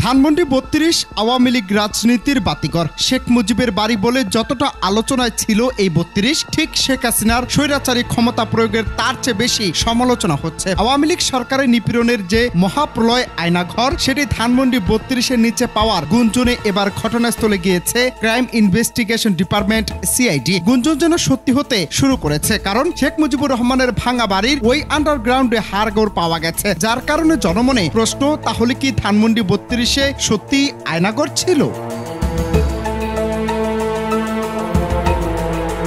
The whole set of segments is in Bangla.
ধানমন্ডি ৩২ আওয়ামী লীগ রাজনীতির বাতিঘর। শেখ মুজিবের বাড়ি বলে যতটা আলোচনায় ছিল এই ৩২, ঠিক শেখ হাসিনার স্বৈরাচারী ক্ষমতা প্রয়োগের তার চেয়ে বেশি সমালোচনা হচ্ছে। আওয়ামী লীগ সরকারের নিপীড়নের যে মহাপ্রলয় আয়নাঘর, সেটি ধানমন্ডি ৩২-এর নিচে পাওয়ার গুঞ্জনে এবার ঘটনাস্থলে গিয়েছে ক্রাইম ইনভেস্টিগেশন ডিপার্টমেন্ট সিআইডি। গুঞ্জন যেন সত্যি হতে শুরু করেছে, কারণ শেখ মুজিবুর রহমানের ভাঙা বাড়ির ওই আন্ডারগ্রাউন্ডে হাড়গোড় পাওয়া গেছে, যার কারণে জনমনে প্রশ্ন, তাহলে কি ধানমন্ডি ৩২-এ সত্যি আয়নাঘর ছিল?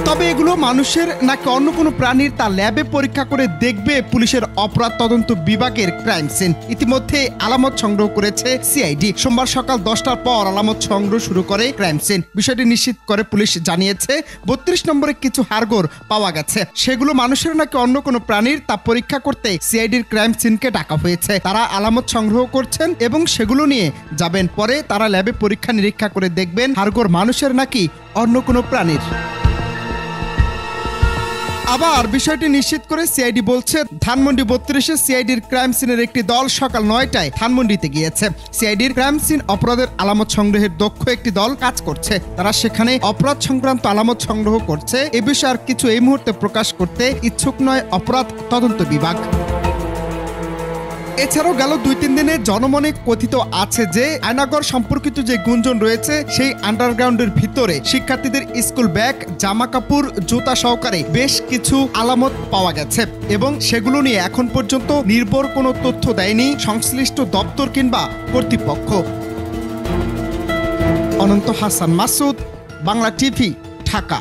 তবে এগুলো মানুষের নাকি অন্য কোনো প্রাণীর, তা ল্যাবে পরীক্ষা করে দেখবে পুলিশের অপরাধ তদন্ত বিভাগের ক্রাইম সিন। ইতিমধ্যে আলামত সংগ্রহ করেছে সিআইডি। সোমবার সকাল 10টার পর আলামত সংগ্রহ শুরু করে ক্রাইম সিন। বিষয়টি নিশ্চিত করে পুলিশ জানিয়েছে ৩২ নম্বরে কিছু হাড়গোড় পাওয়া গেছে, সেগুলো মানুষের নাকি অন্য কোনো প্রাণীর, তা পরীক্ষা করতে সিআইডির ক্রাইম সিনকে ডাকা হয়েছে। তারা আলামত সংগ্রহ করছেন এবং সেগুলো নিয়ে যাবেন। পরে তারা ল্যাবে পরীক্ষা নিরীক্ষা করে দেখবেন হাড়গোড় মানুষের নাকি অন্য কোনো প্রাণীর। আবার বিষয়টি নিশ্চিত করে সিআইডি বলছে, ধানমন্ডি ৩২-এ সিআইডির ক্রাইম সিনের একটি দল সকাল ৯টায় ধানমন্ডিতে গিয়েছে। সিআইডির ক্রাইম সিন অপরাধের আলামত সংগ্রহের দক্ষ একটি দল কাজ করছে। তারা সেখানে অপরাধ সংক্রান্ত আলামত সংগ্রহ করছে। এ বিষয়ে আর কিছু এই মুহূর্তে প্রকাশ করতে ইচ্ছুক নয় অপরাধ তদন্ত বিভাগ। এছাড়াও গেল ২-৩ দিনে জনমনে কথিত আছে যে আয়নাঘর সম্পর্কিত যে গুঞ্জন রয়েছে, সেই আন্ডারগ্রাউন্ডের ভিতরে শিক্ষার্থীদের স্কুল ব্যাগ, জামা কাপড়, জুতা সহকারে বেশ কিছু আলামত পাওয়া গেছে এবং সেগুলো নিয়ে এখন পর্যন্ত নির্ভর কোনো তথ্য দেয়নি সংশ্লিষ্ট দপ্তর কিংবা কর্তৃপক্ষ। অনন্ত হাসান মাসুদ, বাংলা টিভি, ঢাকা।